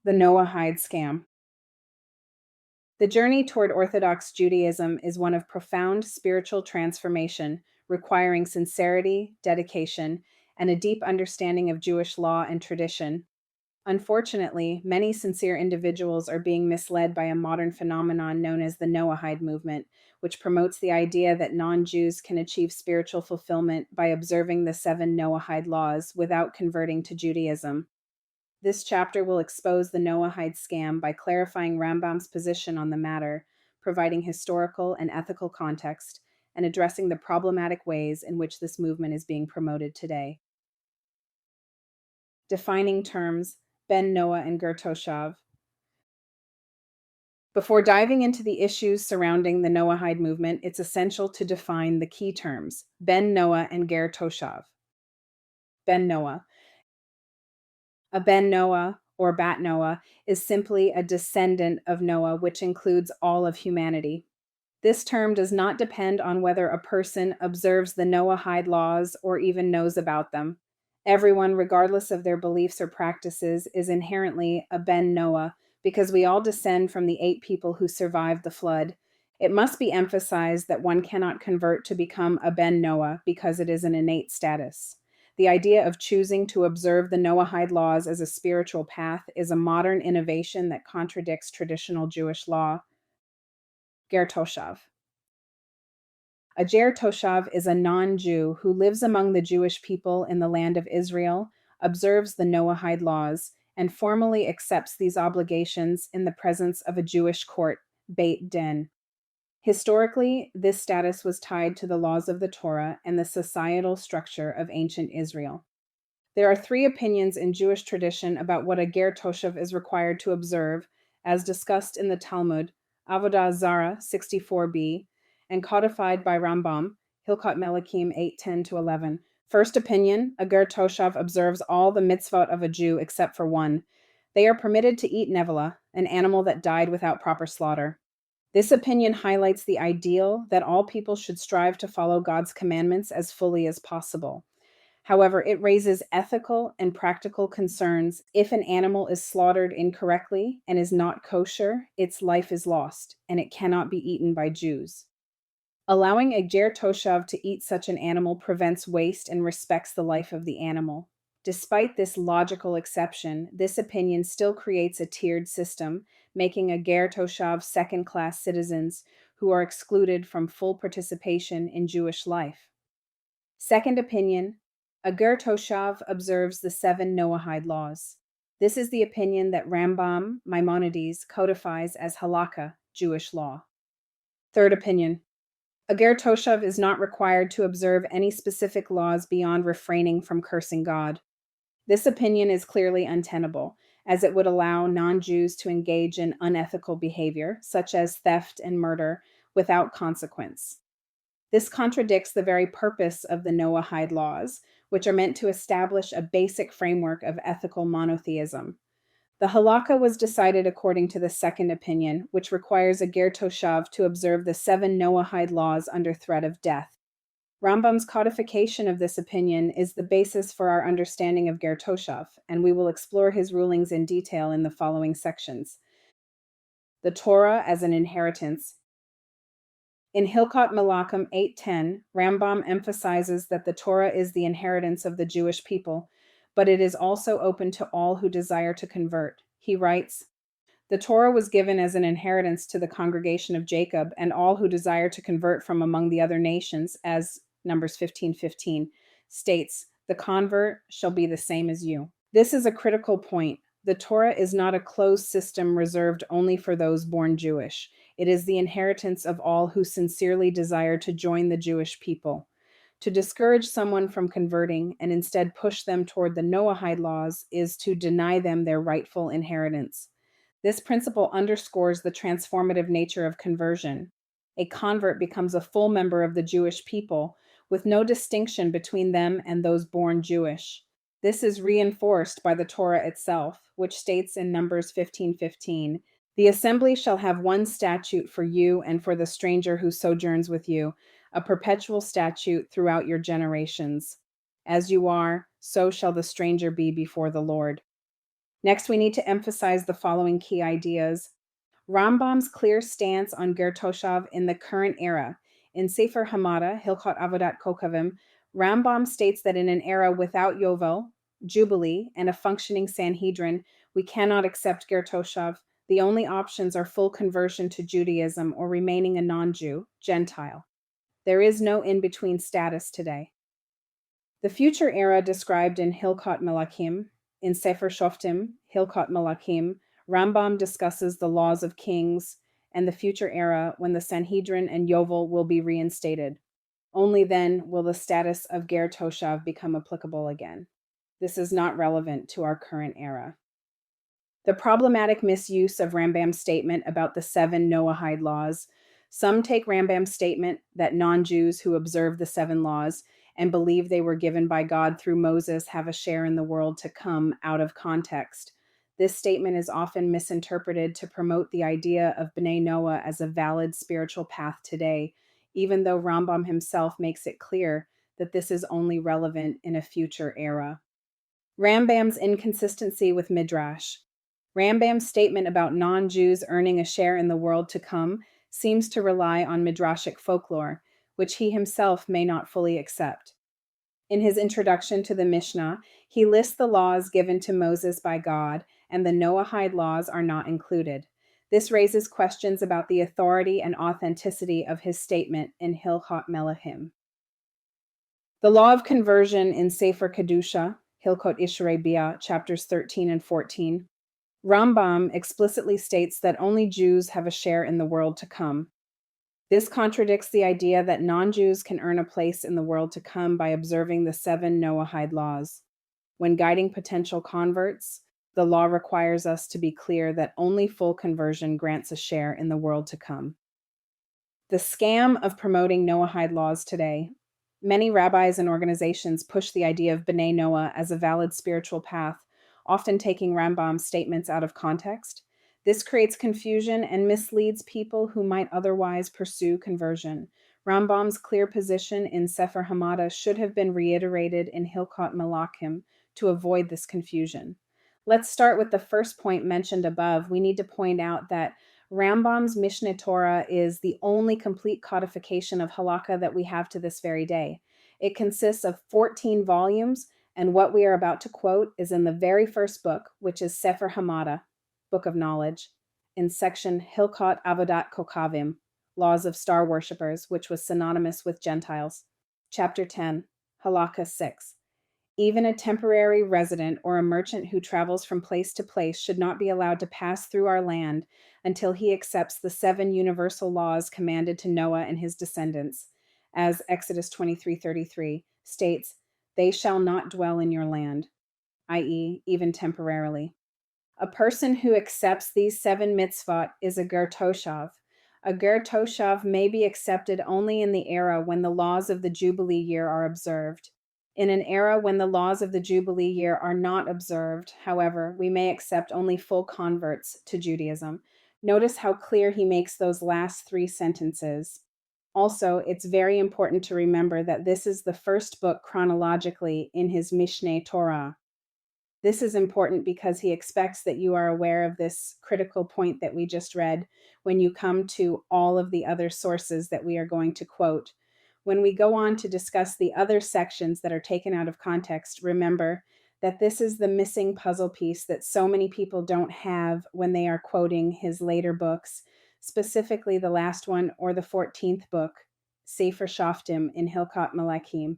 The Noahide scam. The journey toward Orthodox Judaism is one of profound spiritual transformation, requiring sincerity, dedication, and a deep understanding of Jewish law and tradition. Unfortunately, many sincere individuals are being misled by a modern phenomenon known as the Noahide movement, which promotes the idea that non-Jews can achieve spiritual fulfillment by observing the 7 Noahide laws without converting to Judaism. This chapter will expose the Noahide scam by clarifying Rambam's position on the matter, providing historical and ethical context, and addressing the problematic ways in which this movement is being promoted today. Defining terms: Ben Noah and Gertoshav. Before diving into the issues surrounding the Noahide movement, it's essential to define the key terms: Ben Noah and Gertoshav. Ben Noah. A Ben Noah, or Bat Noah, is simply a descendant of Noah, which includes all of humanity. This term does not depend on whether a person observes the Noahide laws or even knows about them. Everyone, regardless of their beliefs or practices, is inherently a Ben Noah because we all descend from the 8 people who survived the flood. It must be emphasized that one cannot convert to become a Ben Noah because it is an innate status. The idea of choosing to observe the Noahide laws as a spiritual path is a modern innovation that contradicts traditional Jewish law. Gertoshav. A Gertoshav is a non-Jew who lives among the Jewish people in the land of Israel, observes the Noahide laws, and formally accepts these obligations in the presence of a Jewish court, Beit Din. Historically, this status was tied to the laws of the Torah and the societal structure of ancient Israel. There are 3 opinions in Jewish tradition about what a Gertoshav is required to observe, as discussed in the Talmud, Avodah Zarah 64b, and codified by Rambam, Hilkot Melachim 8:10-11. First opinion: a Gertoshav observes all the mitzvot of a Jew except for one. They are permitted to eat nevela, an animal that died without proper slaughter. This opinion highlights the ideal that all people should strive to follow God's commandments as fully as possible. However, it raises ethical and practical concerns. If an animal is slaughtered incorrectly and is not kosher, its life is lost, and it cannot be eaten by Jews. Allowing a Gertoshav to eat such an animal prevents waste and respects the life of the animal. Despite this logical exception, this opinion still creates a tiered system, making a Gertoshav second-class citizens who are excluded from full participation in Jewish life. Second opinion: a Gertoshav observes the 7 Noahide laws. This is the opinion that Rambam Maimonides codifies as halakha, Jewish law. Third opinion: a Gertoshav is not required to observe any specific laws beyond refraining from cursing God. This opinion is clearly untenable, as it would allow non-Jews to engage in unethical behavior, such as theft and murder, without consequence. This contradicts the very purpose of the Noahide laws, which are meant to establish a basic framework of ethical monotheism. The halakha was decided according to the second opinion, which requires a Gertoshav to observe the 7 Noahide laws under threat of death. Rambam's codification of this opinion is the basis for our understanding of Gertoshav, and we will explore his rulings in detail in the following sections. The Torah as an inheritance. In Hilkot Melachim 8:10, Rambam emphasizes that the Torah is the inheritance of the Jewish people, but it is also open to all who desire to convert. He writes, "The Torah was given as an inheritance to the congregation of Jacob and all who desire to convert from among the other nations," as Numbers 15:15 states, "The convert shall be the same as you." This is a critical point. The Torah is not a closed system reserved only for those born Jewish. It is the inheritance of all who sincerely desire to join the Jewish people. To discourage someone from converting and instead push them toward the Noahide laws is to deny them their rightful inheritance. This principle underscores the transformative nature of conversion. A convert becomes a full member of the Jewish people, with no distinction between them and those born Jewish. This is reinforced by the Torah itself, which states in Numbers 15:15, "The assembly shall have one statute for you and for the stranger who sojourns with you, a perpetual statute throughout your generations. As you are, so shall the stranger be before the Lord." Next, we need to emphasize the following key ideas. Rambam's clear stance on Gertoshav in the current era. In Sefer Hamada, Hilchot Avodat Kokavim, Rambam states that in an era without Yovel, Jubilee, and a functioning Sanhedrin, we cannot accept Gertoshav. The only options are full conversion to Judaism or remaining a non-Jew, Gentile. There is no in-between status today. The future era described in Hilchot Melachim, in Sefer Shoftim, Hilchot Melachim, Rambam discusses the laws of kings and the future era when the Sanhedrin and Yovel will be reinstated. Only then will the status of Gertoshav become applicable again. This is not relevant to our current era. The problematic misuse of Rambam's statement about the 7 Noahide laws. Some take Rambam's statement that non-Jews who observe the 7 laws and believe they were given by God through Moses have a share in the world to come out of context. This statement is often misinterpreted to promote the idea of Bnei Noah as a valid spiritual path today, even though Rambam himself makes it clear that this is only relevant in a future era. Rambam's inconsistency with Midrash. Rambam's statement about non-Jews earning a share in the world to come seems to rely on Midrashic folklore, which he himself may not fully accept. In his introduction to the Mishnah, he lists the laws given to Moses by God, and the Noahide laws are not included. This raises questions about the authority and authenticity of his statement in Hilchot Melachim. The law of conversion in Sefer Kedusha, Hilchot Ishrei Bia, chapters 13 and 14, Rambam explicitly states that only Jews have a share in the world to come. This contradicts the idea that non-Jews can earn a place in the world to come by observing the 7 Noahide laws. When guiding potential converts, the law requires us to be clear that only full conversion grants a share in the world to come. The scam of promoting Noahide laws today. Many rabbis and organizations push the idea of Bnei Noah as a valid spiritual path, often taking Rambam's statements out of context. This creates confusion and misleads people who might otherwise pursue conversion. Rambam's clear position in Sefer Hamada should have been reiterated in Hilchot Melachim to avoid this confusion. Let's start with the first point mentioned above. We need to point out that Rambam's Mishneh Torah is the only complete codification of halakha that we have to this very day. It consists of 14 volumes, and what we are about to quote is in the very first book, which is Sefer Hamada, Book of Knowledge, in section Hilchot Avodat Kokavim, Laws of Star Worshippers, which was synonymous with Gentiles. Chapter 10, Halakha 6. Even a temporary resident or a merchant who travels from place to place should not be allowed to pass through our land until he accepts the 7 universal laws commanded to Noah and his descendants. As Exodus 23:33 states, "They shall not dwell in your land," i.e., even temporarily. A person who accepts these 7 mitzvot is a Gertoshav. A Gertoshav may be accepted only in the era when the laws of the Jubilee year are observed. In an era when the laws of the Jubilee year are not observed, however, we may accept only full converts to Judaism. Notice how clear he makes those last 3 sentences. Also, it's very important to remember that this is the first book chronologically in his Mishneh Torah. This is important because he expects that you are aware of this critical point that we just read when you come to all of the other sources that we are going to quote. When we go on to discuss the other sections that are taken out of context, remember that this is the missing puzzle piece that so many people don't have when they are quoting his later books, specifically the last one or the 14th book, Sefer Shoftim in Hilchot Melachim.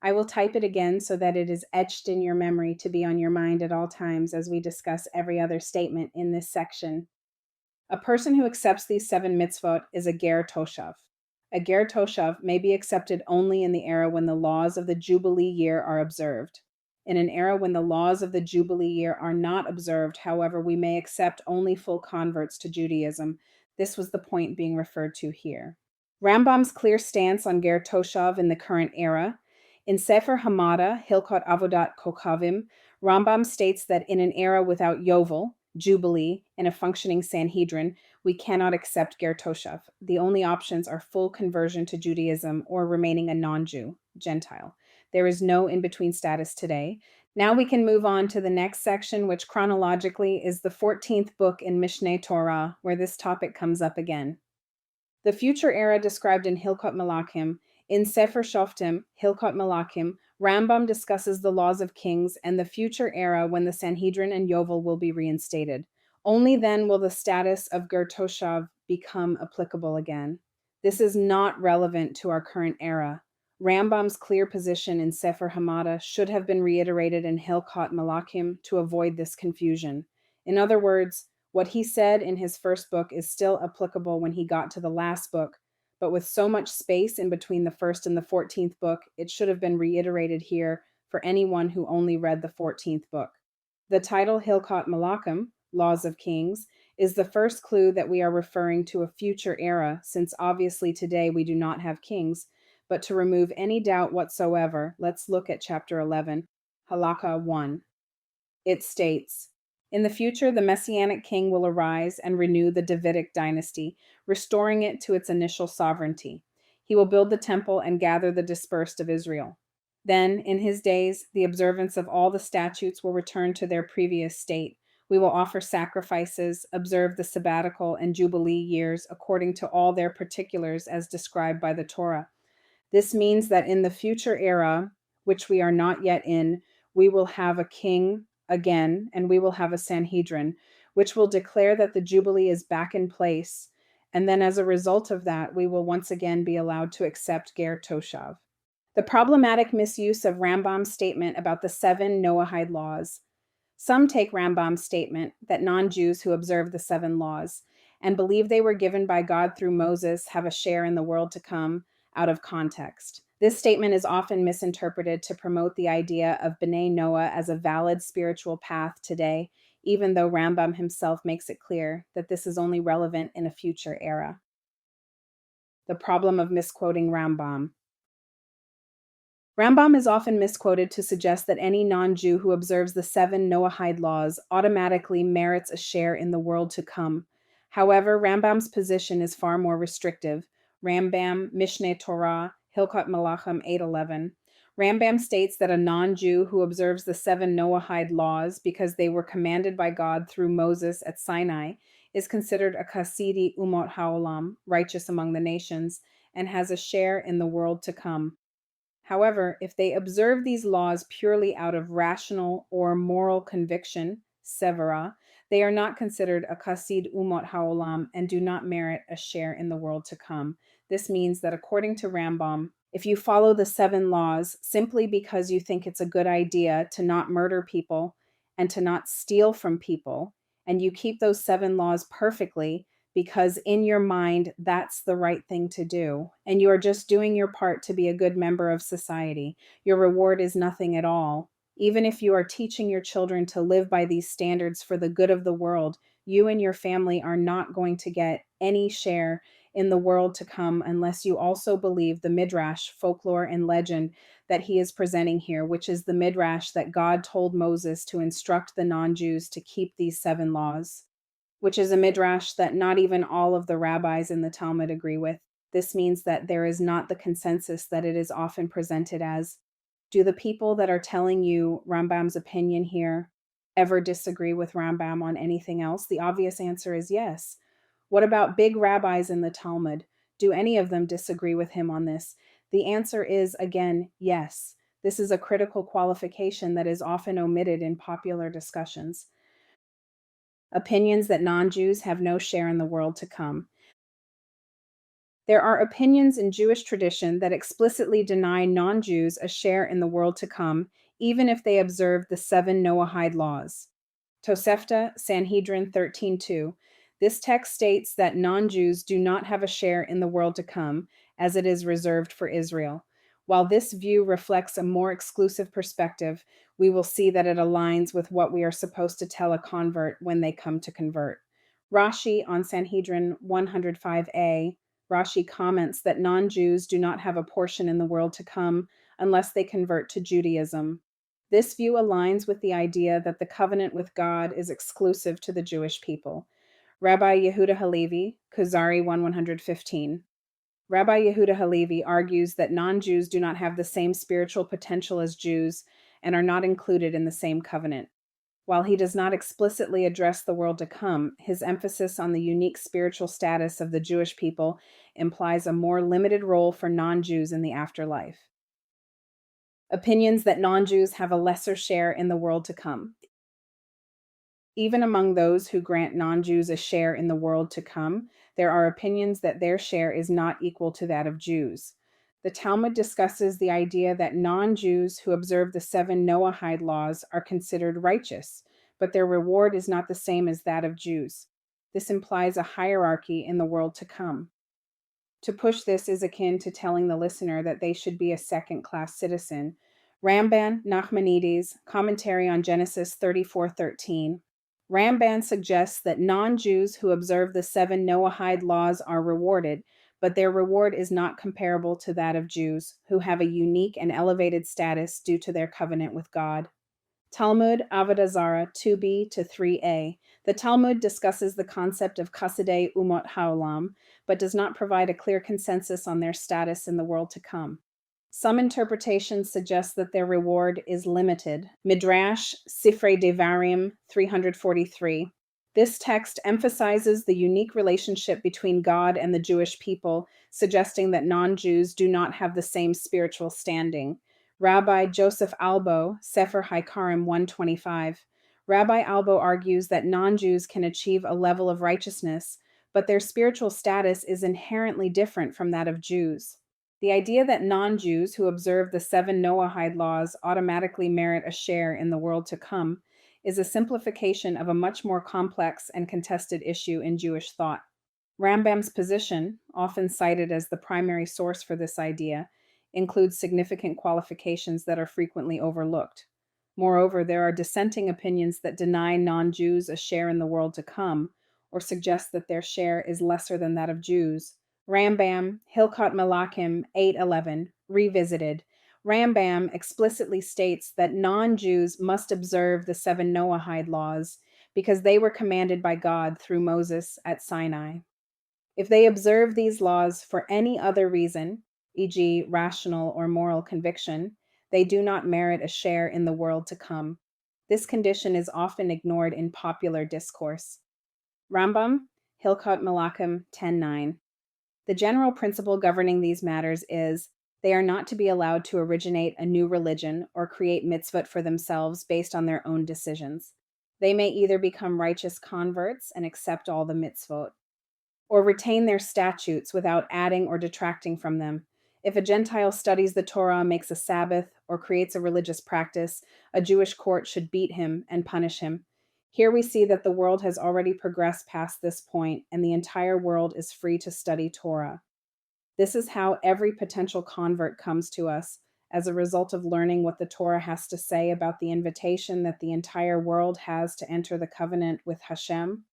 I will type it again so that it is etched in your memory to be on your mind at all times as we discuss every other statement in this section. A person who accepts these 7 mitzvot is a Gertoshav. A Gertoshav may be accepted only in the era when the laws of the Jubilee year are observed. In an era when the laws of the Jubilee year are not observed, however, we may accept only full converts to Judaism. This was the point being referred to here. Rambam's clear stance on Gertoshav in the current era. In Sefer Hamada, Hilchot Avodat Kokavim, Rambam states that in an era without Yovel, Jubilee, and a functioning Sanhedrin, we cannot accept Gertoshav. The only options are full conversion to Judaism or remaining a non-Jew, Gentile. There is no in-between status today. Now we can move on to the next section, which chronologically is the 14th book in Mishneh Torah, where this topic comes up again. The future era described in Hilkot Malachim, in Sefer Shoftim, Hilkot Malachim, Rambam discusses the laws of kings and the future era when the Sanhedrin and Yovel will be reinstated. Only then will the status of Gertoshav become applicable again. This is not relevant to our current era. Rambam's clear position in Sefer Hamada should have been reiterated in Hilkot Malachim to avoid this confusion. In other words, what he said in his first book is still applicable when he got to the last book, but with so much space in between the first and the 14th book, it should have been reiterated here for anyone who only read the 14th book. The title Hilkot Malachim, Laws of Kings, is the first clue that we are referring to a future era, since obviously today we do not have kings. But to remove any doubt whatsoever, let's look at chapter 11, Halakha 1. It states, in the future, the Messianic king will arise and renew the Davidic dynasty, restoring it to its initial sovereignty. He will build the temple and gather the dispersed of Israel. Then, in his days, the observance of all the statutes will return to their previous state. We will offer sacrifices, observe the sabbatical and jubilee years according to all their particulars as described by the Torah. This means that in the future era, which we are not yet in, we will have a king again, and we will have a Sanhedrin, which will declare that the Jubilee is back in place. And then as a result of that, we will once again be allowed to accept Gertoshav. The problematic misuse of Rambam's statement about the 7 Noahide laws. Some take Rambam's statement that non-Jews who observe the 7 laws and believe they were given by God through Moses have a share in the world to come out of context. This statement is often misinterpreted to promote the idea of B'nai Noah as a valid spiritual path today, even though Rambam himself makes it clear that this is only relevant in a future era. The problem of misquoting Rambam. Rambam is often misquoted to suggest that any non-Jew who observes the 7 Noahide laws automatically merits a share in the world to come. However, Rambam's position is far more restrictive. Rambam, Mishneh Torah, Hilkot Malachim 8:11. Rambam states that a non-Jew who observes the 7 Noahide laws because they were commanded by God through Moses at Sinai is considered a Chassidi Umot Haolam, righteous among the nations, and has a share in the world to come. However, if they observe these laws purely out of rational or moral conviction, severa, they are not considered a Chassid Umot Haolam and do not merit a share in the world to come. This means that according to Rambam, if you follow the 7 laws simply because you think it's a good idea to not murder people and to not steal from people, and you keep those 7 laws perfectly, because in your mind, that's the right thing to do, and you are just doing your part to be a good member of society, your reward is nothing at all. Even if you are teaching your children to live by these standards for the good of the world, you and your family are not going to get any share in the world to come unless you also believe the midrash, folklore, and legend that he is presenting here, which is the midrash that God told Moses to instruct the non-Jews to keep these 7 laws, which is a midrash that not even all of the rabbis in the Talmud agree with. This means that there is not the consensus that it is often presented as. Do the people that are telling you Rambam's opinion here ever disagree with Rambam on anything else? The obvious answer is yes. What about big rabbis in the Talmud? Do any of them disagree with him on this? The answer is, again, yes. This is a critical qualification that is often omitted in popular discussions. Opinions that non-Jews have no share in the world to come. There are opinions in Jewish tradition that explicitly deny non-Jews a share in the world to come, even if they observe the 7 Noahide laws. Tosefta, Sanhedrin 13:2. This text states that non-Jews do not have a share in the world to come, as it is reserved for Israel. While this view reflects a more exclusive perspective, we will see that it aligns with what we are supposed to tell a convert when they come to convert. Rashi on Sanhedrin 105a, Rashi comments that non-Jews do not have a portion in the world to come unless they convert to Judaism. This view aligns with the idea that the covenant with God is exclusive to the Jewish people. Rabbi Yehuda Halevi, Kuzari 115. Rabbi Yehuda Halevi argues that non-Jews do not have the same spiritual potential as Jews, and are not included in the same covenant. While he does not explicitly address the world to come, his emphasis on the unique spiritual status of the Jewish people implies a more limited role for non-Jews in the afterlife. Opinions that non-Jews have a lesser share in the world to come. Even among those who grant non-Jews a share in the world to come, there are opinions that their share is not equal to that of Jews. The Talmud discusses the idea that non-Jews who observe the 7 Noahide laws are considered righteous, but their reward is not the same as that of Jews. This implies a hierarchy in the world to come. To push this is akin to telling the listener that they should be a second-class citizen. Ramban, Nachmanides, Commentary on Genesis 34:13. Ramban suggests that non-Jews who observe the 7 Noahide laws are rewarded, but their reward is not comparable to that of Jews, who have a unique and elevated status due to their covenant with God. Talmud Avodah Zarah 2b to 3a. The Talmud discusses the concept of Chassidei Umot Haolam, but does not provide a clear consensus on their status in the world to come. Some interpretations suggest that their reward is limited. Midrash Sifrei Devarim 343. This text emphasizes the unique relationship between God and the Jewish people, suggesting that non-Jews do not have the same spiritual standing. Rabbi Joseph Albo, Sefer Haikarim 125. Rabbi Albo argues that non-Jews can achieve a level of righteousness, but their spiritual status is inherently different from that of Jews. The idea that non-Jews who observe the 7 Noahide laws automatically merit a share in the world to come is a simplification of a much more complex and contested issue in Jewish thought. Rambam's position, often cited as the primary source for this idea, includes significant qualifications that are frequently overlooked. Moreover, there are dissenting opinions that deny non-Jews a share in the world to come, or suggest that their share is lesser than that of Jews. Rambam, Hilkot Malachim 8:11, revisited. Rambam explicitly states that non-Jews must observe the 7 Noahide laws because they were commanded by God through Moses at Sinai. If they observe these laws for any other reason, e.g., rational or moral conviction, they do not merit a share in the world to come. This condition is often ignored in popular discourse. Rambam, Hilkot Malachim 10:9. The general principle governing these matters is they are not to be allowed to originate a new religion or create mitzvot for themselves based on their own decisions. They may either become righteous converts and accept all the mitzvot, or retain their statutes without adding or detracting from them. If a Gentile studies the Torah, makes a Sabbath, or creates a religious practice, a Jewish court should beat him and punish him. Here we see that the world has already progressed past this point, and the entire world is free to study Torah. This is how every potential convert comes to us, as a result of learning what the Torah has to say about the invitation that the entire world has to enter the covenant with Hashem,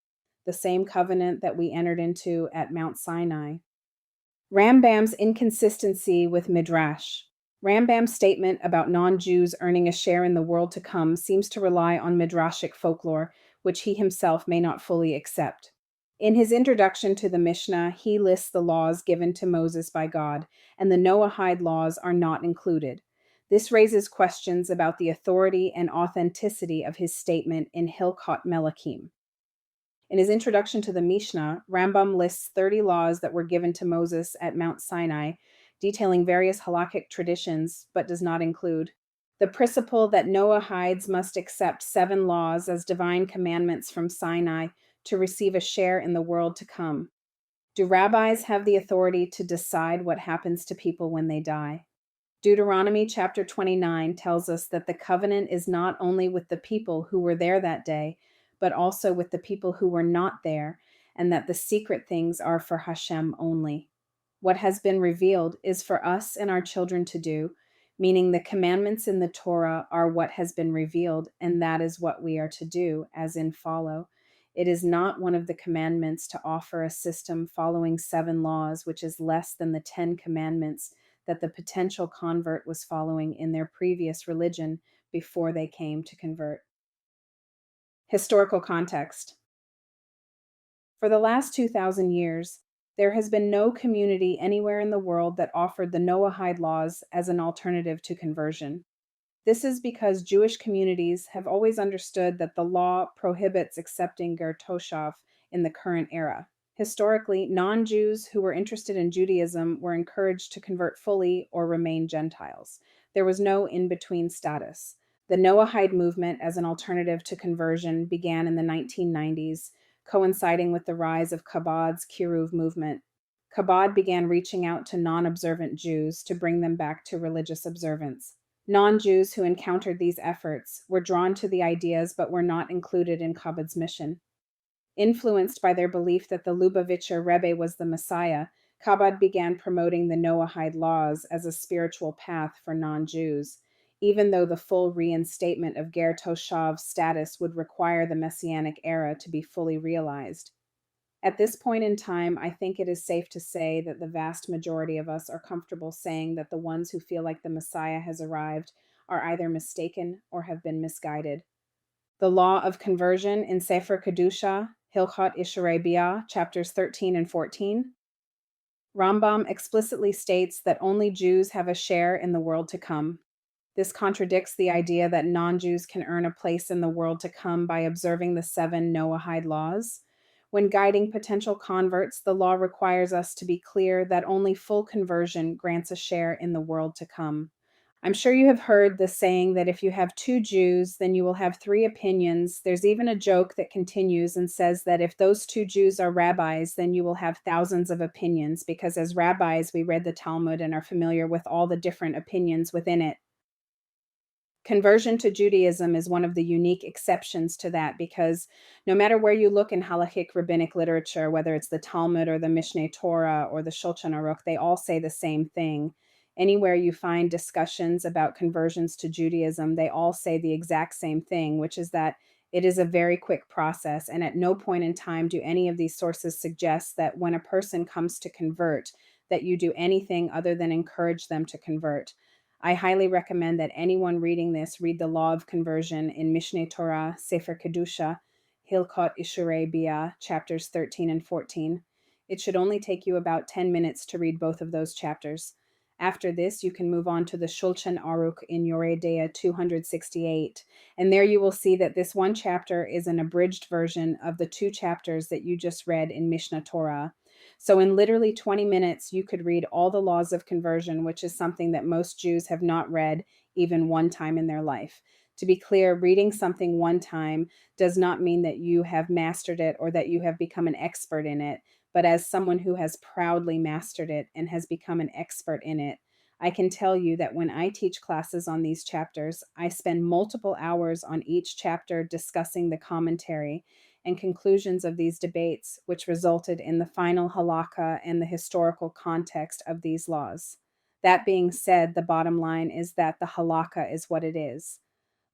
the same covenant that we entered into at Mount Sinai. Rambam's inconsistency with Midrash. Rambam's statement about non-Jews earning a share in the world to come seems to rely on Midrashic folklore, which he himself may not fully accept. In his introduction to the Mishnah, he lists the laws given to Moses by God, and the Noahide laws are not included. This raises questions about the authority and authenticity of his statement in Hilkot Melachim. In his introduction to the Mishnah, Rambam lists 30 laws that were given to Moses at Mount Sinai, detailing various halakhic traditions, but does not include the principle that Noahides must accept 7 laws as divine commandments from Sinai to receive a share in the world to come. Do rabbis have the authority to decide what happens to people when they die? Deuteronomy chapter 29 tells us that the covenant is not only with the people who were there that day, but also with the people who were not there, and that the secret things are for Hashem only. What has been revealed is for us and our children to do, meaning the commandments in the Torah are what has been revealed, and that is what we are to do, as in follow. It is not one of the commandments to offer a system following 7 laws, which is less than the 10 commandments that the potential convert was following in their previous religion before they came to convert. Historical context. For the last 2,000 years, there has been no community anywhere in the world that offered the Noahide laws as an alternative to conversion. This is because Jewish communities have always understood that the law prohibits accepting Gertoshav in the current era. Historically, non-Jews who were interested in Judaism were encouraged to convert fully or remain Gentiles. There was no in-between status. The Noahide movement as an alternative to conversion began in the 1990s, coinciding with the rise of Chabad's Kiruv movement. Chabad began reaching out to non-observant Jews to bring them back to religious observance. Non-Jews who encountered these efforts were drawn to the ideas but were not included in Chabad's mission. Influenced by their belief that the Lubavitcher Rebbe was the Messiah, Chabad began promoting the Noahide laws as a spiritual path for non-Jews, even though the full reinstatement of Gertoshav status would require the Messianic era to be fully realized. At this point in time, I think it is safe to say that the vast majority of us are comfortable saying that the ones who feel like the Messiah has arrived are either mistaken or have been misguided. The law of conversion in Sefer Kedusha, Hilchot Isharei Bia, chapters 13 and 14. Rambam explicitly states that only Jews have a share in the world to come. This contradicts the idea that non-Jews can earn a place in the world to come by observing the 7 Noahide laws. When guiding potential converts, the law requires us to be clear that only full conversion grants a share in the world to come. I'm sure you have heard the saying that if you have 2 Jews, then you will have 3 opinions. There's even a joke that continues and says that if those 2 Jews are rabbis, then you will have thousands of opinions, because as rabbis, we read the Talmud and are familiar with all the different opinions within it. Conversion to Judaism is one of the unique exceptions to that, because no matter where you look in halachic rabbinic literature, whether it's the Talmud or the Mishneh Torah or the Shulchan Aruch, they all say the same thing. Anywhere you find discussions about conversions to Judaism, they all say the exact same thing, which is that it is a very quick process, and at no point in time do any of these sources suggest that when a person comes to convert, that you do anything other than encourage them to convert. I highly recommend that anyone reading this read the Law of Conversion in Mishneh Torah, Sefer Kedusha, Hilchot Isharei Bia, chapters 13 and 14. It should only take you about 10 minutes to read both of those chapters. After this, you can move on to the Shulchan Aruch in Yoreh Deah 268, and there you will see that this one chapter is an abridged version of the 2 chapters that you just read in Mishneh Torah. So in literally 20 minutes, you could read all the laws of conversion, which is something that most Jews have not read even one time in their life. To be clear, reading something one time does not mean that you have mastered it or that you have become an expert in it, but as someone who has proudly mastered it and has become an expert in it, I can tell you that when I teach classes on these chapters, I spend multiple hours on each chapter discussing the commentary and conclusions of these debates, which resulted in the final halakha and the historical context of these laws. That being said, the bottom line is that the halakha is what it is.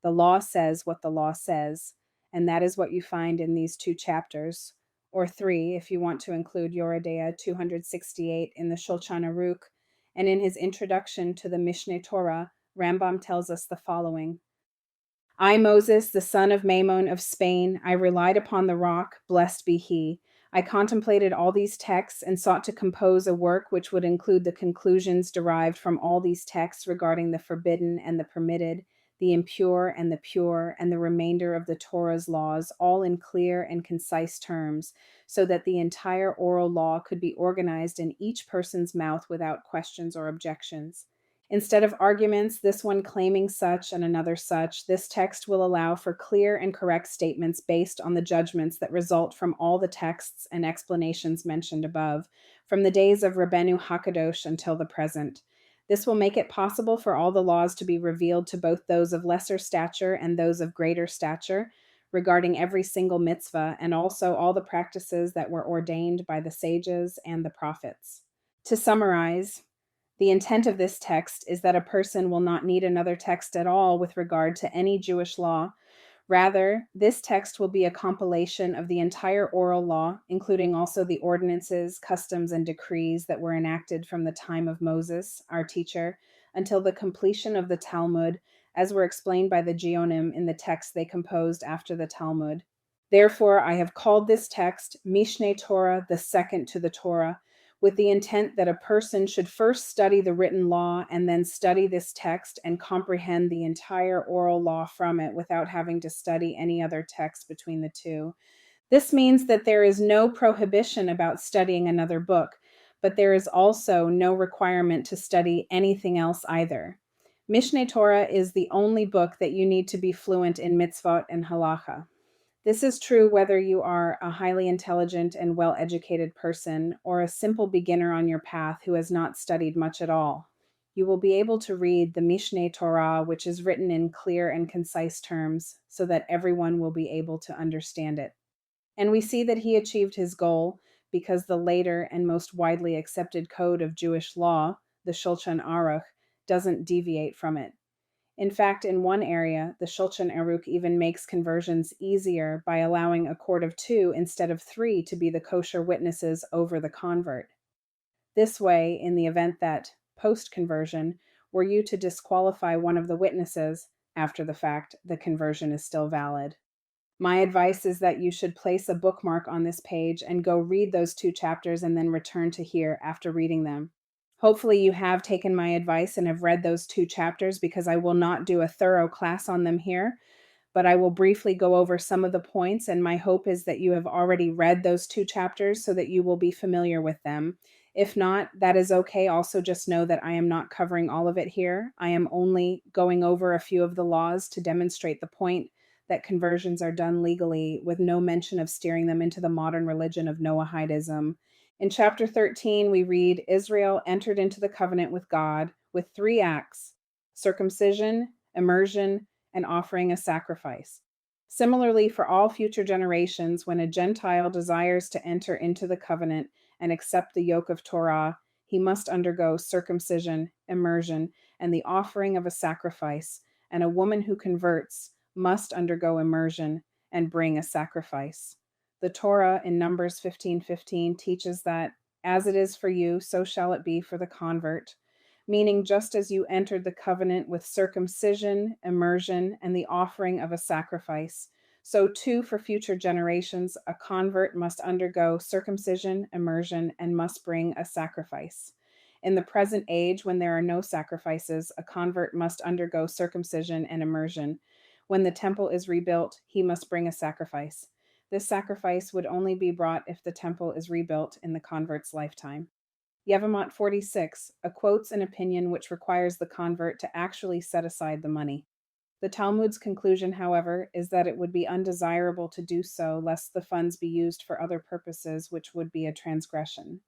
The law says what the law says, and that is what you find in these 2 chapters, or 3 if you want to include Yoreh Deah 268 in the Shulchan Aruch. And in his introduction to the Mishneh Torah, Rambam tells us the following. I, Moses, the son of Maimon of Spain, I relied upon the rock, blessed be he. I contemplated all these texts and sought to compose a work which would include the conclusions derived from all these texts regarding the forbidden and the permitted, the impure and the pure, and the remainder of the Torah's laws, all in clear and concise terms, so that the entire oral law could be organized in each person's mouth without questions or objections. Instead of arguments, this one claiming such and another such, this text will allow for clear and correct statements based on the judgments that result from all the texts and explanations mentioned above, from the days of Rabbeinu HaKadosh until the present. This will make it possible for all the laws to be revealed to both those of lesser stature and those of greater stature, regarding every single mitzvah, and also all the practices that were ordained by the sages and the prophets. To summarize, the intent of this text is that a person will not need another text at all with regard to any Jewish law. Rather, this text will be a compilation of the entire oral law, including also the ordinances, customs, and decrees that were enacted from the time of Moses, our teacher, until the completion of the Talmud, as were explained by the Geonim in the texts they composed after the Talmud. Therefore, I have called this text Mishneh Torah, the second to the Torah, with the intent that a person should first study the written law and then study this text and comprehend the entire oral law from it without having to study any other text between the two. This means that there is no prohibition about studying another book, but there is also no requirement to study anything else either. Mishneh Torah is the only book that you need to be fluent in mitzvot and halacha. This is true whether you are a highly intelligent and well-educated person or a simple beginner on your path who has not studied much at all. You will be able to read the Mishneh Torah, which is written in clear and concise terms, so that everyone will be able to understand it. And we see that he achieved his goal because the later and most widely accepted code of Jewish law, the Shulchan Aruch, doesn't deviate from it. In fact, in one area, the Shulchan Aruch even makes conversions easier by allowing a court of 2 instead of 3 to be the kosher witnesses over the convert. This way, in the event that, post-conversion, were you to disqualify one of the witnesses, after the fact, the conversion is still valid. My advice is that you should place a bookmark on this page and go read those 2 chapters and then return to here after reading them. Hopefully you have taken my advice and have read those 2 chapters, because I will not do a thorough class on them here, but I will briefly go over some of the points, and my hope is that you have already read those 2 chapters so that you will be familiar with them. If not, that is okay. Also, just know that I am not covering all of it here. I am only going over a few of the laws to demonstrate the point that conversions are done legally, with no mention of steering them into the modern religion of Noahidism. In chapter 13, we read, Israel entered into the covenant with God with 3 acts: circumcision, immersion, and offering a sacrifice. Similarly, for all future generations, when a Gentile desires to enter into the covenant and accept the yoke of Torah, he must undergo circumcision, immersion, and the offering of a sacrifice, and a woman who converts must undergo immersion and bring a sacrifice. The Torah in Numbers 15:15 teaches that, as it is for you, so shall it be for the convert, meaning just as you entered the covenant with circumcision, immersion, and the offering of a sacrifice, so too for future generations, a convert must undergo circumcision, immersion, and must bring a sacrifice. In the present age, when there are no sacrifices, a convert must undergo circumcision and immersion. When the temple is rebuilt, he must bring a sacrifice. This sacrifice would only be brought if the temple is rebuilt in the convert's lifetime. Yevamot 46 quotes an opinion which requires the convert to actually set aside the money. The Talmud's conclusion, however, is that it would be undesirable to do so lest the funds be used for other purposes, which would be a transgression.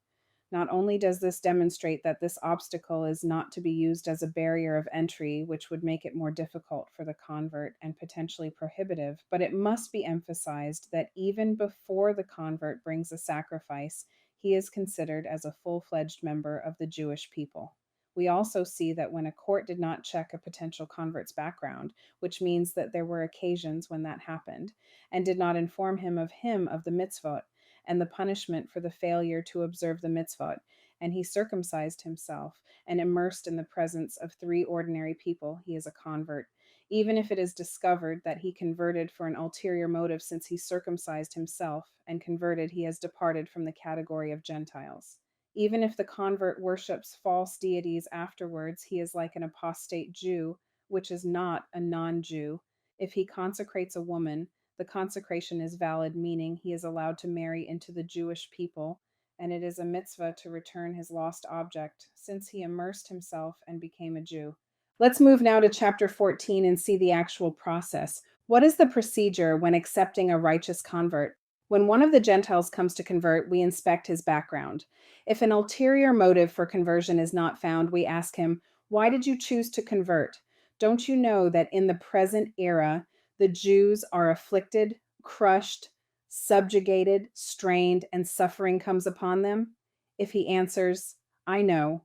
Not only does this demonstrate that this obstacle is not to be used as a barrier of entry, which would make it more difficult for the convert and potentially prohibitive, but it must be emphasized that even before the convert brings a sacrifice, he is considered as a full-fledged member of the Jewish people. We also see that when a court did not check a potential convert's background, which means that there were occasions when that happened, and did not inform him of the mitzvot, and the punishment for the failure to observe the mitzvot, and he circumcised himself and immersed in the presence of 3 ordinary people, he is a convert. Even if it is discovered that he converted for an ulterior motive, since he circumcised himself and converted, he has departed from the category of Gentiles. Even if the convert worships false deities afterwards, he is like an apostate Jew, which is not a non-Jew. If he consecrates a woman, the consecration is valid, meaning he is allowed to marry into the Jewish people, and it is a mitzvah to return his lost object, since he immersed himself and became a Jew. Let's move now to chapter 14 and see the actual process. What is the procedure when accepting a righteous convert? When one of the Gentiles comes to convert, we inspect his background. If an ulterior motive for conversion is not found, we ask him, why did you choose to convert? Don't you know that in the present era, the Jews are afflicted, crushed, subjugated, strained, and suffering comes upon them? If he answers, I know,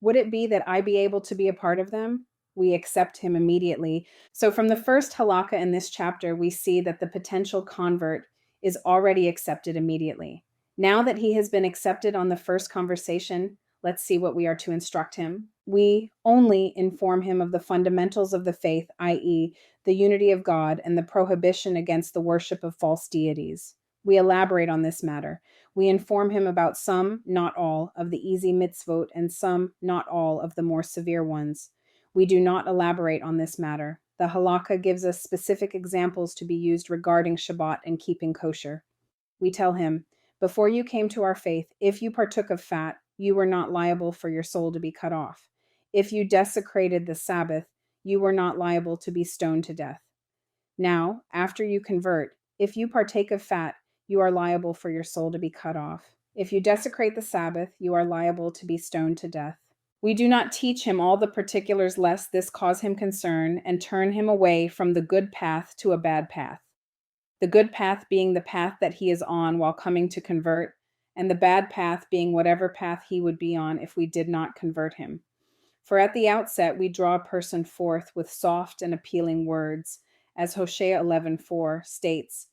would it be that I be able to be a part of them? We accept him immediately. So from the first halakha in this chapter, we see that the potential convert is already accepted immediately. Now that he has been accepted on the first conversation, let's see what we are to instruct him. We only inform him of the fundamentals of the faith, i.e., the unity of God and the prohibition against the worship of false deities. We elaborate on this matter. We inform him about some, not all, of the easy mitzvot and some, not all, of the more severe ones. We do not elaborate on this matter. The halakha gives us specific examples to be used regarding Shabbat and keeping kosher. We tell him, before you came to our faith, if you partook of fat, you were not liable for your soul to be cut off. If you desecrated the Sabbath, you were not liable to be stoned to death. Now, after you convert, if you partake of fat, you are liable for your soul to be cut off. If you desecrate the Sabbath, you are liable to be stoned to death. We do not teach him all the particulars lest this cause him concern and turn him away from the good path to a bad path. The good path being the path that he is on while coming to convert, and the bad path being whatever path he would be on if we did not convert him. For at the outset we draw a person forth with soft and appealing words, as Hosea 11:4 states,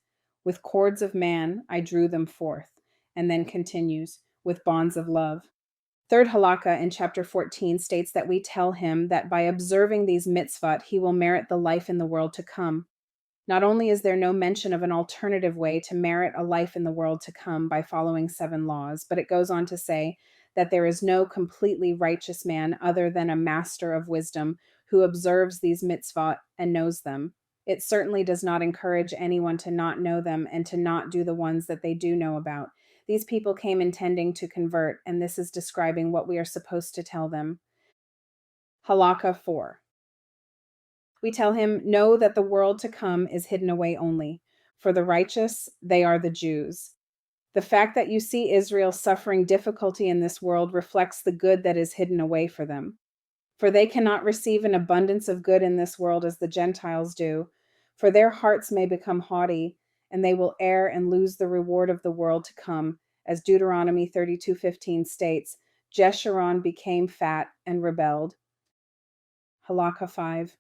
with cords of man I drew them forth, and then continues, with bonds of love. Third halakha in chapter 14 states that we tell him that by observing these mitzvot he will merit the life in the world to come. Not only is there no mention of an alternative way to merit a life in the world to come by following 7 laws, but it goes on to say that there is no completely righteous man other than a master of wisdom who observes these mitzvot and knows them. It certainly does not encourage anyone to not know them and to not do the ones that they do know about. These people came intending to convert, and this is describing what we are supposed to tell them. Halakha 4. We tell him, know that the world to come is hidden away only. For the righteous, they are the Jews. The fact that you see Israel suffering difficulty in this world reflects the good that is hidden away for them. For they cannot receive an abundance of good in this world as the Gentiles do, for their hearts may become haughty, and they will err and lose the reward of the world to come, as Deuteronomy 32:15 states, Jeshurun became fat and rebelled. Halakha 5.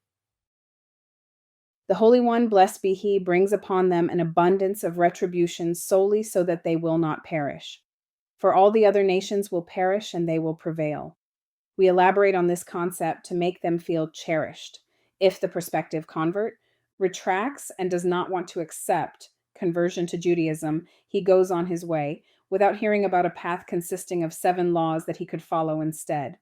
The Holy One, blessed be He, brings upon them an abundance of retribution solely so that they will not perish. For all the other nations will perish and they will prevail. We elaborate on this concept to make them feel cherished. If the prospective convert retracts and does not want to accept conversion to Judaism, he goes on his way without hearing about a path consisting of 7 laws that he could follow instead.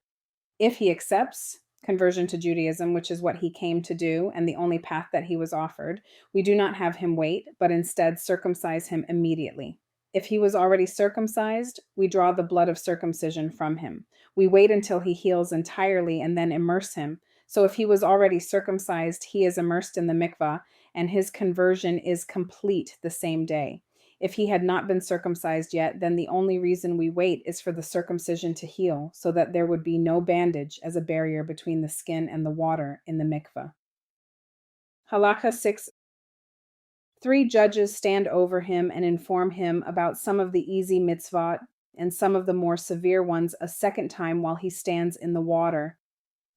If he accepts conversion to Judaism, which is what he came to do and the only path that he was offered, we do not have him wait, but instead circumcise him immediately. If he was already circumcised, we draw the blood of circumcision from him. We wait until he heals entirely and then immerse him. So if he was already circumcised, he is immersed in the mikvah, and his conversion is complete the same day. If he had not been circumcised yet, then the only reason we wait is for the circumcision to heal, so that there would be no bandage as a barrier between the skin and the water in the mikveh. Halakha 6. 3 judges stand over him and inform him about some of the easy mitzvot and some of the more severe ones a second time while he stands in the water.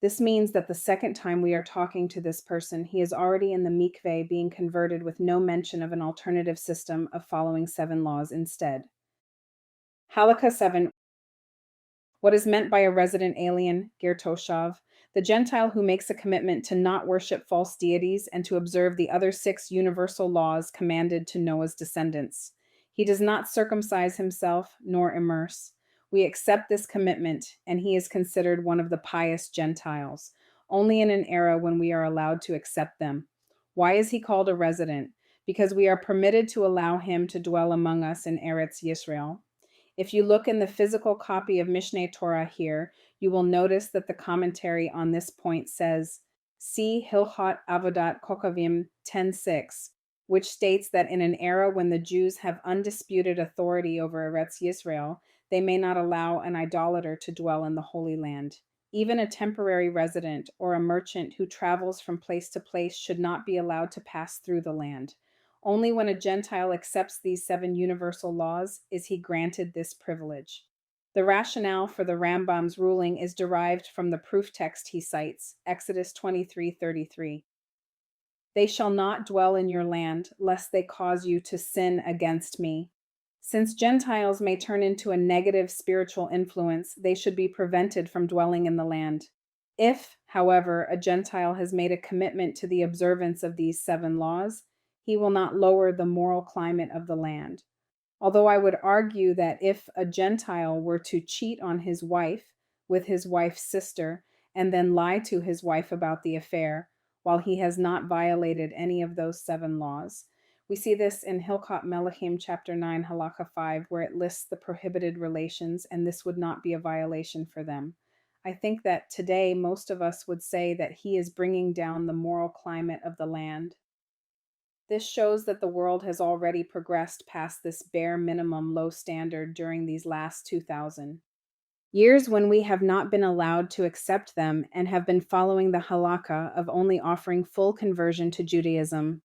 This means that the second time we are talking to this person, he is already in the mikveh being converted with no mention of an alternative system of following 7 laws instead. Halakha 7. What is meant by a resident alien, Gertoshav, the Gentile who makes a commitment to not worship false deities and to observe the other 6 universal laws commanded to Noah's descendants. He does not circumcise himself nor immerse. We accept this commitment, and he is considered one of the pious Gentiles, only in an era when we are allowed to accept them. Why is he called a resident? Because we are permitted to allow him to dwell among us in Eretz Yisrael. If you look in the physical copy of Mishneh Torah here, you will notice that the commentary on this point says, see Hilchot Avodat Kokavim 10:6, which states that in an era when the Jews have undisputed authority over Eretz Yisrael, they may not allow an idolater to dwell in the Holy Land. Even a temporary resident or a merchant who travels from place to place should not be allowed to pass through the land. Only when a Gentile accepts these 7 universal laws is he granted this privilege. The rationale for the Rambam's ruling is derived from the proof text he cites, Exodus 23:33. They shall not dwell in your land, lest they cause you to sin against me. Since Gentiles may turn into a negative spiritual influence, they should be prevented from dwelling in the land. If, however, a Gentile has made a commitment to the observance of these 7 laws, he will not lower the moral climate of the land. Although I would argue that if a Gentile were to cheat on his wife with his wife's sister and then lie to his wife about the affair, while he has not violated any of those 7 laws, we see this in Hilchot Melachim chapter 9, halakha 5, where it lists the prohibited relations, and this would not be a violation for them. I think that today most of us would say that he is bringing down the moral climate of the land. This shows that the world has already progressed past this bare minimum low standard during these last 2000 years when we have not been allowed to accept them and have been following the halakha of only offering full conversion to Judaism.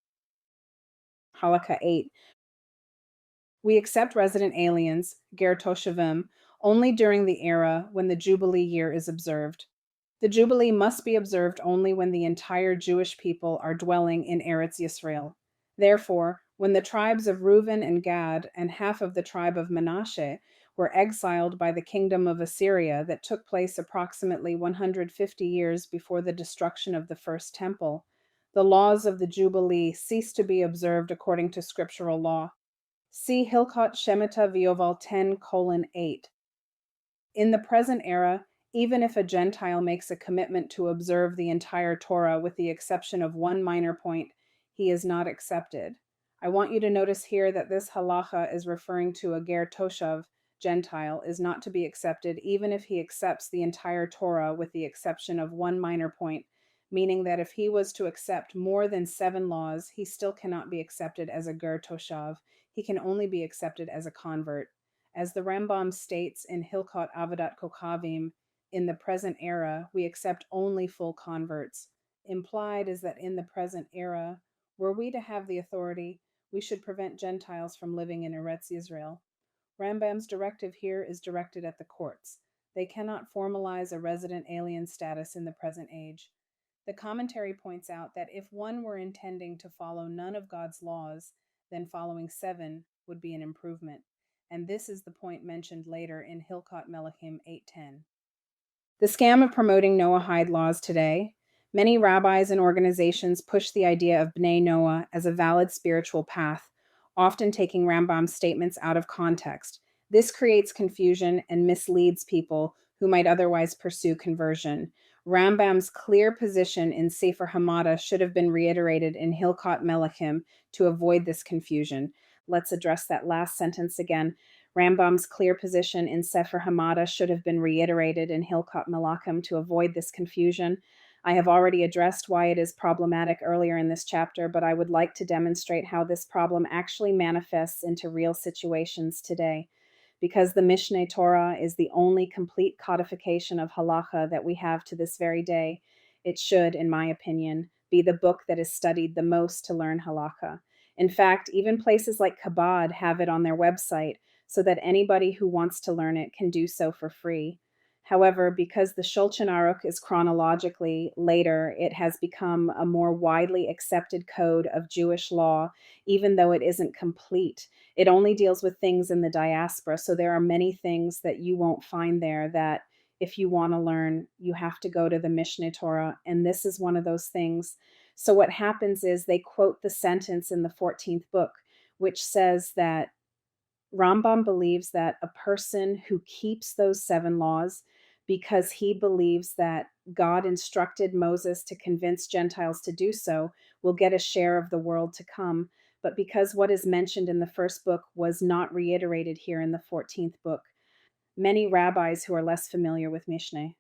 Halakha 8. We accept resident aliens, Gertoshavim, only during the era when the Jubilee year is observed. The Jubilee must be observed only when the entire Jewish people are dwelling in Eretz Yisrael. Therefore, when the tribes of Reuben and Gad and half of the tribe of Manasseh were exiled by the kingdom of Assyria that took place approximately 150 years before the destruction of the first temple, the laws of the Jubilee ceased to be observed according to scriptural law. See Hilchot Shemitah V'Yoval 10:8. In the present era, even if a Gentile makes a commitment to observe the entire Torah with the exception of one minor point, he is not accepted. I want you to notice here that this halacha is referring to a Gertoshav, Gentile, is not to be accepted even if he accepts the entire Torah with the exception of one minor point, meaning that if he was to accept more than 7 laws, he still cannot be accepted as a Gertoshav. He can only be accepted as a convert. As the Rambam states in Hilchot Avodat Kokhavim, in the present era, we accept only full converts. Implied is that in the present era, were we to have the authority, we should prevent Gentiles from living in Eretz Yisrael. Rambam's directive here is directed at the courts. They cannot formalize a resident alien status in the present age. The commentary points out that if one were intending to follow none of God's laws, then following 7 would be an improvement. And this is the point mentioned later in Hilchot Melachim 8:10. The scam of promoting Noahide laws today. Many rabbis and organizations push the idea of Bnei Noah as a valid spiritual path, often taking Rambam's statements out of context. This creates confusion and misleads people who might otherwise pursue conversion. Rambam's clear position in Sefer Hamada should have been reiterated in Hilchot Melachim to avoid this confusion. Let's address that last sentence again. Rambam's clear position in Sefer Hamada should have been reiterated in Hilchot Melachim to avoid this confusion. I have already addressed why it is problematic earlier in this chapter, but I would like to demonstrate how this problem actually manifests into real situations today. Because the Mishneh Torah is the only complete codification of halacha that we have to this very day, it should, in my opinion, be the book that is studied the most to learn halacha. In fact, even places like Chabad have it on their website so that anybody who wants to learn it can do so for free. However, because the Shulchan Aruch is chronologically later, it has become a more widely accepted code of Jewish law, even though it isn't complete. It only deals with things in the diaspora, so there are many things that you won't find there that if you want to learn, you have to go to the Mishneh Torah, and this is one of those things. So what happens is they quote the sentence in the 14th book, which says that Rambam believes that a person who keeps those 7 laws because he believes that God instructed Moses to convince Gentiles to do so will get a share of the world to come. But because what is mentioned in the first book was not reiterated here in the 14th book, many rabbis who are less familiar with Mishneh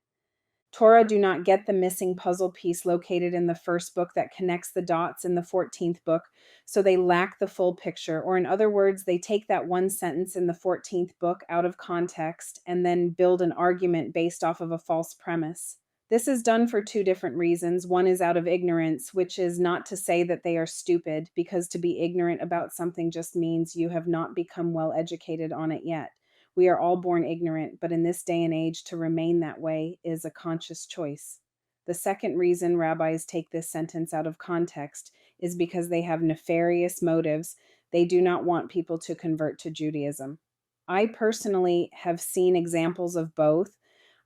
Torah do not get the missing puzzle piece located in the first book that connects the dots in the 14th book, so they lack the full picture. Or in other words, they take that one sentence in the 14th book out of context and then build an argument based off of a false premise. This is done for 2 different reasons. One is out of ignorance, which is not to say that they are stupid, because to be ignorant about something just means you have not become well educated on it yet. We are all born ignorant, but in this day and age, to remain that way is a conscious choice. The second reason rabbis take this sentence out of context is because they have nefarious motives. They do not want people to convert to Judaism. I personally have seen examples of both.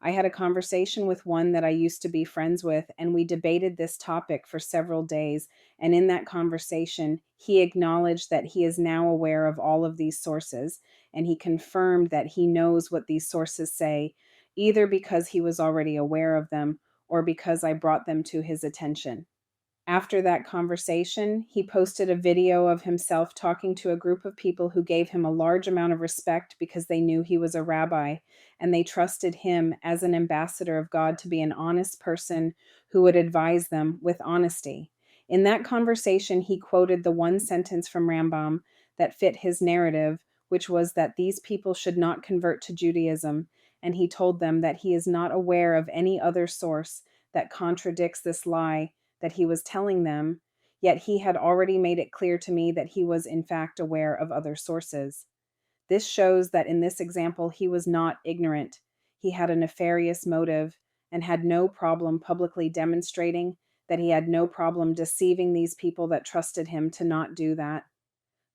I had a conversation with one that I used to be friends with, and we debated this topic for several days. And in that conversation, he acknowledged that he is now aware of all of these sources, and he confirmed that he knows what these sources say, either because he was already aware of them or because I brought them to his attention. After that conversation, he posted a video of himself talking to a group of people who gave him a large amount of respect because they knew he was a rabbi and they trusted him as an ambassador of God to be an honest person who would advise them with honesty. In that conversation, he quoted the one sentence from Rambam that fit his narrative, which was that these people should not convert to Judaism, and he told them that he is not aware of any other source that contradicts this lie that he was telling them, yet he had already made it clear to me that he was in fact aware of other sources. This shows that in this example, he was not ignorant. He had a nefarious motive and had no problem publicly demonstrating that he had no problem deceiving these people that trusted him to not do that.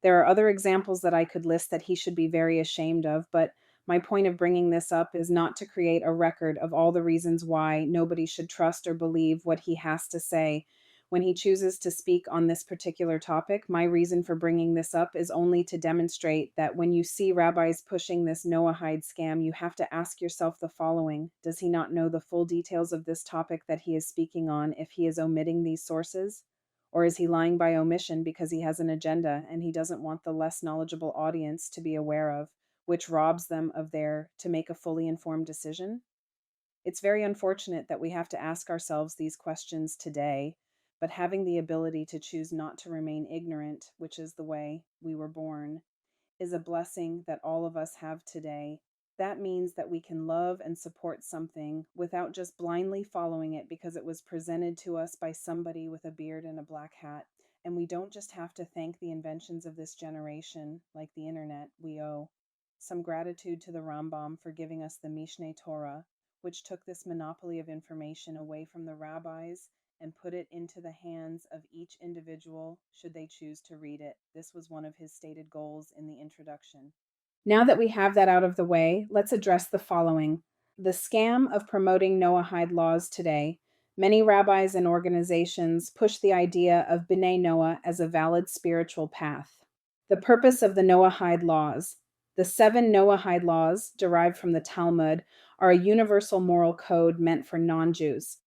There are other examples that I could list that he should be very ashamed of, but my point of bringing this up is not to create a record of all the reasons why nobody should trust or believe what he has to say. When he chooses to speak on this particular topic, my reason for bringing this up is only to demonstrate that when you see rabbis pushing this Noahide scam, you have to ask yourself the following: does he not know the full details of this topic that he is speaking on if he is omitting these sources? Or is he lying by omission because he has an agenda and he doesn't want the less knowledgeable audience to be aware of, which robs them of their to make a fully informed decision? It's very unfortunate that we have to ask ourselves these questions today, but having the ability to choose not to remain ignorant, which is the way we were born, is a blessing that all of us have today. That means that we can love and support something without just blindly following it because it was presented to us by somebody with a beard and a black hat. And we don't just have to thank the inventions of this generation, like the internet. We owe some gratitude to the Rambam for giving us the Mishneh Torah, which took this monopoly of information away from the rabbis and put it into the hands of each individual should they choose to read it. This was one of his stated goals in the introduction. Now that we have that out of the way, let's address the following: the scam of promoting Noahide laws today. Many rabbis and organizations push the idea of B'nai Noah as a valid spiritual path. The purpose of the Noahide laws. The 7 Noahide laws, derived from the Talmud, are a universal moral code meant for non-Jews.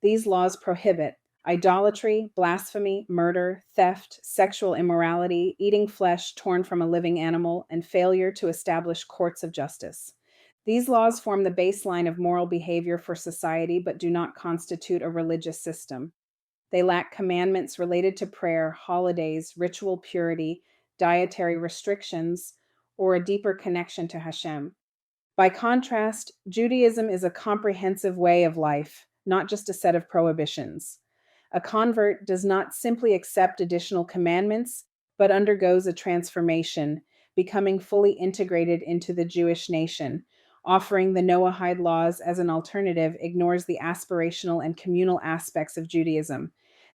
These laws prohibit idolatry, blasphemy, murder, theft, sexual immorality, eating flesh torn from a living animal, and failure to establish courts of justice. These laws form the baseline of moral behavior for society but do not constitute a religious system. They lack commandments related to prayer, holidays, ritual purity, dietary restrictions, or a deeper connection to Hashem. By contrast, Judaism is a comprehensive way of life, not just a set of prohibitions. A convert does not simply accept additional commandments, but undergoes a transformation, becoming fully integrated into the Jewish nation. Offering the Noahide laws as an alternative ignores the aspirational and communal aspects of Judaism.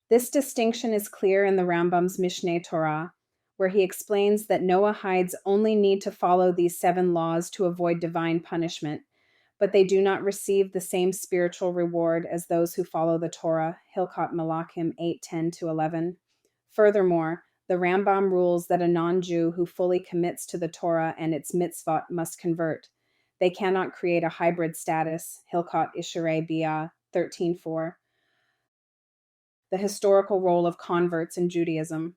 This distinction is clear in the Rambam's Mishneh Torah, where he explains that Noahides only need to follow these 7 laws to avoid divine punishment, but they do not receive the same spiritual reward as those who follow the Torah, Hilchot Malachim 8:10-11. Furthermore, the Rambam rules that a non-Jew who fully commits to the Torah and its mitzvot must convert. They cannot create a hybrid status, Hilchot Isharei Biyah 13:4. The historical role of converts in Judaism.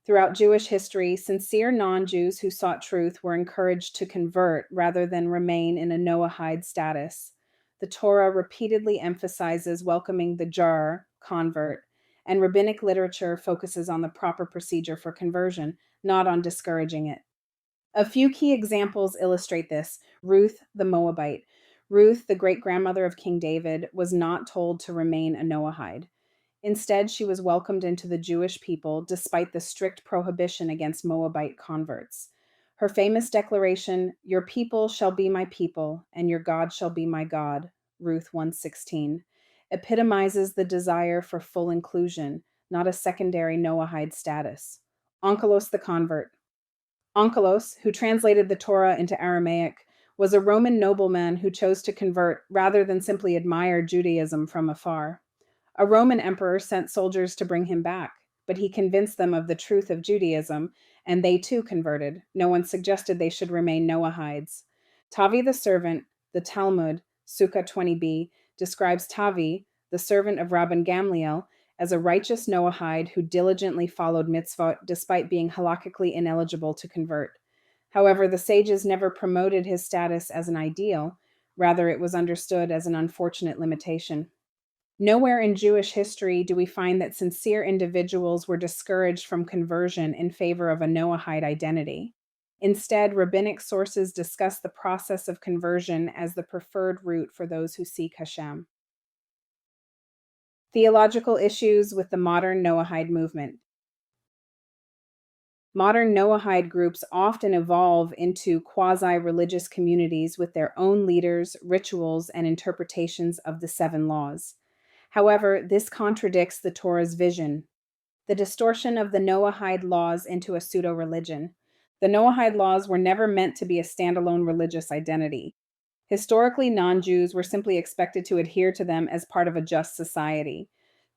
Throughout Jewish history, sincere non-Jews who sought truth were encouraged to convert rather than remain in a Noahide status. The Torah repeatedly emphasizes welcoming the jar, convert, and rabbinic literature focuses on the proper procedure for conversion, not on discouraging it. A few key examples illustrate this. Ruth the Moabite. Ruth, the great-grandmother of King David, was not told to remain a Noahide. Instead, she was welcomed into the Jewish people despite the strict prohibition against Moabite converts. Her famous declaration, "Your people shall be my people, and your God shall be my God," Ruth 1:16, epitomizes the desire for full inclusion, not a secondary Noahide status. Onkelos the convert. Onkelos, who translated the Torah into Aramaic, was a Roman nobleman who chose to convert rather than simply admire Judaism from afar. A Roman emperor sent soldiers to bring him back, but he convinced them of the truth of Judaism, and they too converted. No one suggested they should remain Noahides. Tavi the servant, the Talmud, Sukkah 20b, describes Tavi, the servant of Rabban Gamliel, as a righteous Noahide who diligently followed mitzvot despite being halakhically ineligible to convert. However, the sages never promoted his status as an ideal, rather, it was understood as an unfortunate limitation. Nowhere in Jewish history do we find that sincere individuals were discouraged from conversion in favor of a Noahide identity. Instead, rabbinic sources discuss the process of conversion as the preferred route for those who seek Hashem. Theological issues with the modern Noahide movement. Modern Noahide groups often evolve into quasi-religious communities with their own leaders, rituals, and interpretations of the seven laws. However, this contradicts the Torah's vision, the distortion of the Noahide laws into a pseudo-religion. The Noahide laws were never meant to be a standalone religious identity. Historically, non-Jews were simply expected to adhere to them as part of a just society.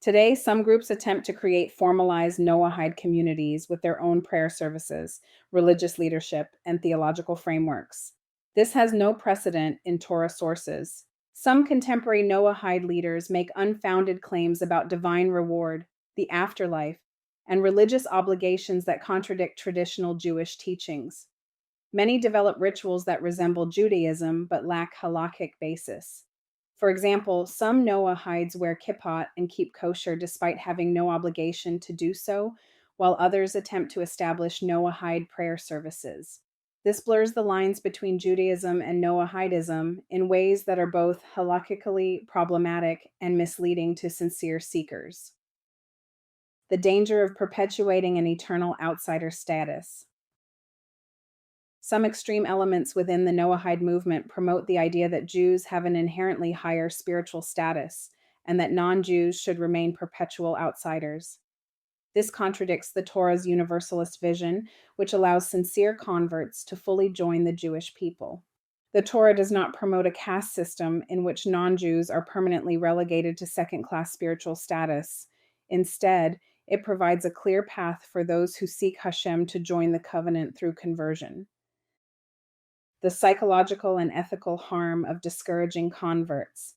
Today, some groups attempt to create formalized Noahide communities with their own prayer services, religious leadership, and theological frameworks. This has no precedent in Torah sources. Some contemporary Noahide leaders make unfounded claims about divine reward, the afterlife, and religious obligations that contradict traditional Jewish teachings. Many develop rituals that resemble Judaism but lack halakhic basis. For example, some Noahides wear kippot and keep kosher despite having no obligation to do so, while others attempt to establish Noahide prayer services. This blurs the lines between Judaism and Noahidism in ways that are both halakhically problematic and misleading to sincere seekers. The danger of perpetuating an eternal outsider status. Some extreme elements within the Noahide movement promote the idea that Jews have an inherently higher spiritual status and that non-Jews should remain perpetual outsiders. This contradicts the Torah's universalist vision, which allows sincere converts to fully join the Jewish people. The Torah does not promote a caste system in which non-Jews are permanently relegated to second-class spiritual status. Instead, it provides a clear path for those who seek Hashem to join the covenant through conversion. The psychological and ethical harm of discouraging converts.